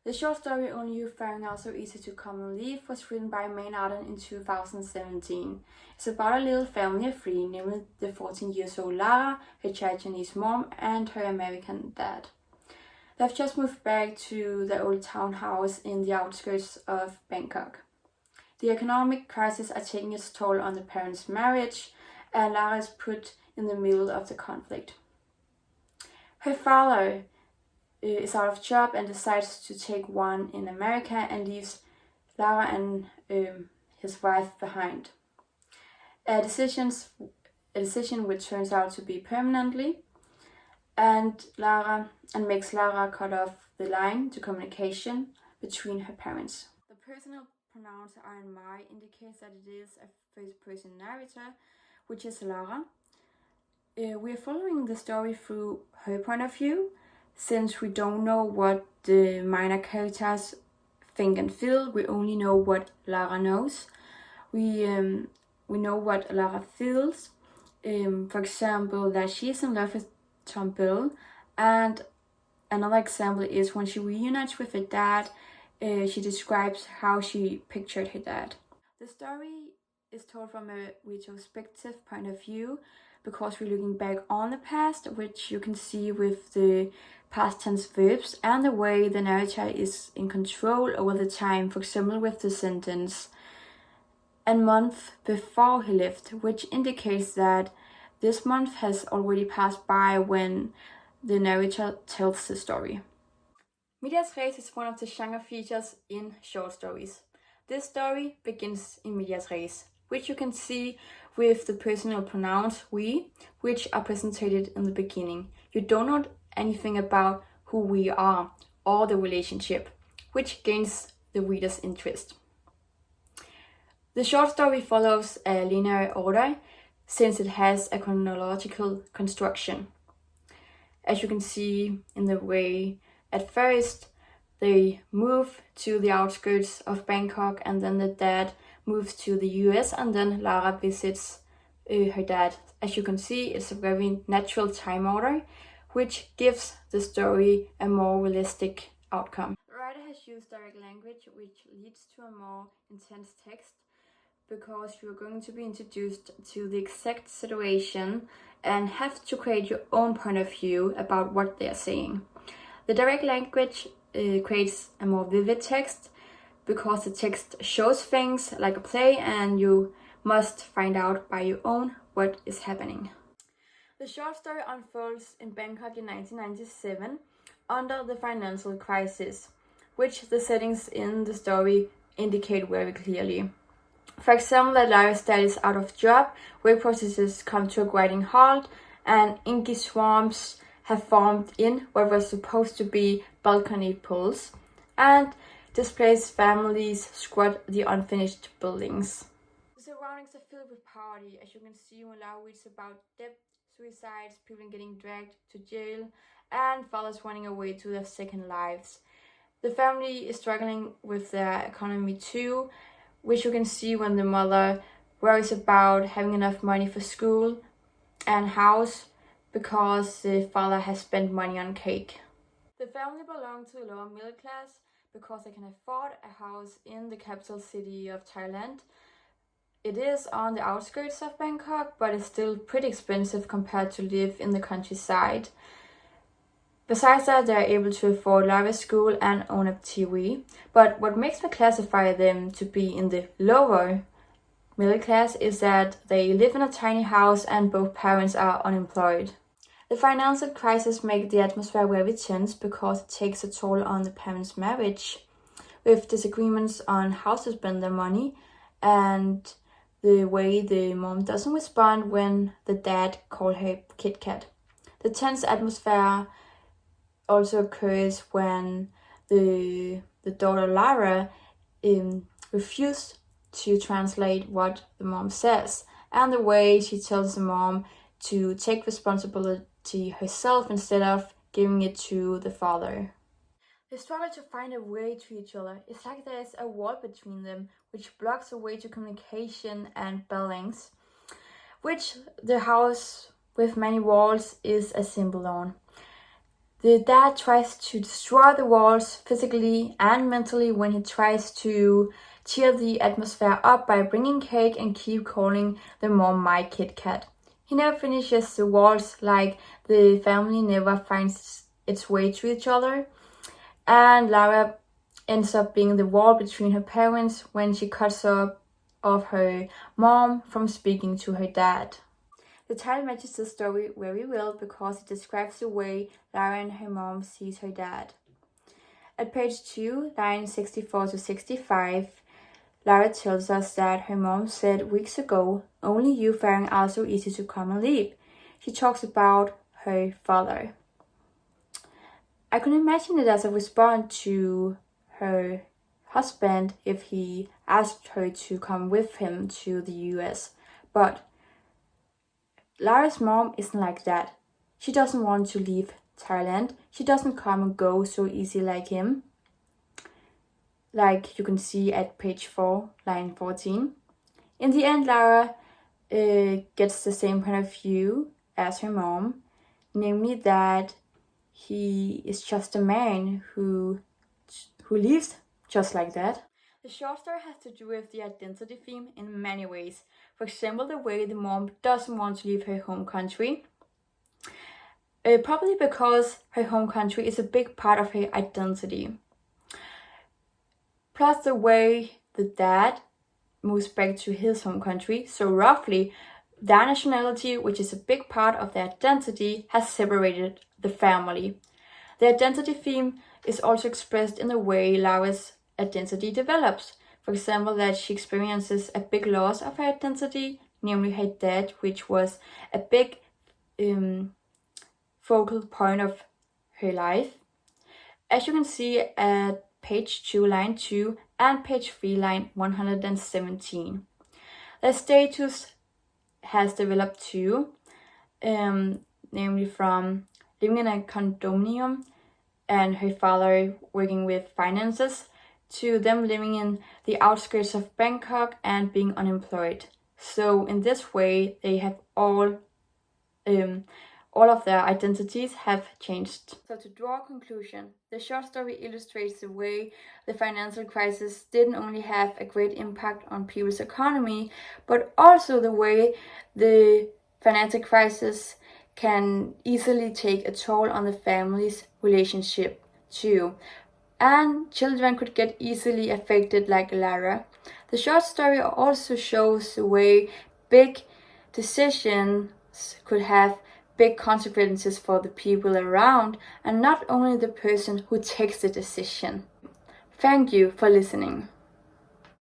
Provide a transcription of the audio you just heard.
The short story You Farang Are So to Come and Leave was written by Maynard in 2017. It's about a little family of three, namely the 14-year-old Lara, her Chinese mom, and her American dad. They've just moved back to the old townhouse in the outskirts of Bangkok. The economic crisis is taking its toll on the parents' marriage, and Lara is put in the middle of the conflict. Her father is out of job and decides to take one in America and leaves Lara and his wife behind. A decision which turns out to be permanently, and makes Lara cut off the line to communication between her parents. The personal pronouns I and my indicates that it is a first-person narrator, which is Lara. We are following the story through her point of view, since we don't know what the minor characters think and feel. We only know what Lara knows. We know what Lara feels. For example, that she is in love with Tom Bill, and another example is when she reunites with her dad, she describes how she pictured her dad. The story is told from a retrospective point of view, because we're looking back on the past, which you can see with the past tense verbs and the way the narrator is in control over the time, for example with the sentence "a month before he left," which indicates that this month has already passed by when the narrator tells the story. Medias res is one of the genre features in short stories. This story begins in medias res, which you can see with the personal pronouns we, which are presented in the beginning. You don't know anything about who we are or the relationship, which gains the reader's interest. The short story follows a linear order since it has a chronological construction. As you can see in the way at first they move to the outskirts of Bangkok, and then the dad moves to the US, and then Lara visits her dad. As you can see, it's a very natural time order, which gives the story a more realistic outcome. The writer has used direct language, which leads to a more intense text, because you're going to be introduced to the exact situation and have to create your own point of view about what they're saying. The direct language creates a more vivid text, because the text shows things like a play and you must find out by your own what is happening. The short story unfolds in Bangkok in 1997 under the financial crisis, which the settings in the story indicate very clearly. For example, that Lara's dad is out of job, work processes come to a grinding halt, and inky swarms have formed in what was supposed to be balcony pools, and displaced families squat the unfinished buildings. The surroundings are filled with poverty, as you can see when Lara reads about debt, suicides, people getting dragged to jail, and fathers running away to their second lives. The family is struggling with their economy too, which you can see when the mother worries about having enough money for school and house, because the father has spent money on cake. The family belongs to the lower middle class because they can afford a house in the capital city of Thailand. It is on the outskirts of Bangkok, but it's still pretty expensive compared to live in the countryside. Besides that, they're able to afford Lara's school and own a TV. But what makes me classify them to be in the lower middle class is that they live in a tiny house and both parents are unemployed. The financial crisis makes the atmosphere very tense because it takes a toll on the parents' marriage, with disagreements on how to spend their money and the way the mom doesn't respond when the dad calls her Kit Kat. The tense atmosphere also occurs when the daughter Lara refuses to translate what the mom says, and the way she tells the mom to take responsibility herself instead of giving it to the father. They struggle to find a way to each other. It's like there's a wall between them, which blocks the way to communication and balance, which the house with many walls is a symbol on. The dad tries to destroy the walls physically and mentally when he tries to cheer the atmosphere up by bringing cake and keep calling the mom my Kit Kat. He never finishes the walls, like the family never finds its way to each other. And Lara ends up being the wall between her parents when she cuts off her mom from speaking to her dad. The title matches the story very well because it describes the way Lara and her mom sees her dad. At page 2, lines 64 to 65, Lara tells us that her mom said weeks ago, "Only you Farang are so easy to come and leave." She talks about her father. I can imagine it as a response to her husband if he asked her to come with him to the US. But Lara's mom isn't like that. She doesn't want to leave Thailand. She doesn't come and go so easy like him. Like you can see at page 4, line 14. In the end, Lara gets the same point of view as her mom, namely that he is just a man who leaves just like that. The short story has to do with the identity theme in many ways. For example, the way the mom doesn't want to leave her home country. Probably because her home country is a big part of her identity. Plus the way the dad moves back to his home country. So roughly, their nationality, which is a big part of their identity, has separated the family. The identity theme is also expressed in the way Lara's identity develops. For example, that she experiences a big loss of her identity, namely her dad, which was a big focal point of her life. As you can see at page 2, line 2, and page 3, line 117. The status has developed too, namely from living in a condominium and her father working with finances, to them living in the outskirts of Bangkok and being unemployed. So in this way, they have all of their identities have changed. So to draw a conclusion, the short story illustrates the way the financial crisis didn't only have a great impact on people's economy, but also the way the financial crisis can easily take a toll on the family's relationship too. And children could get easily affected like Lara. The short story also shows the way big decisions could have big consequences for the people around and not only the person who takes the decision. Thank you for listening.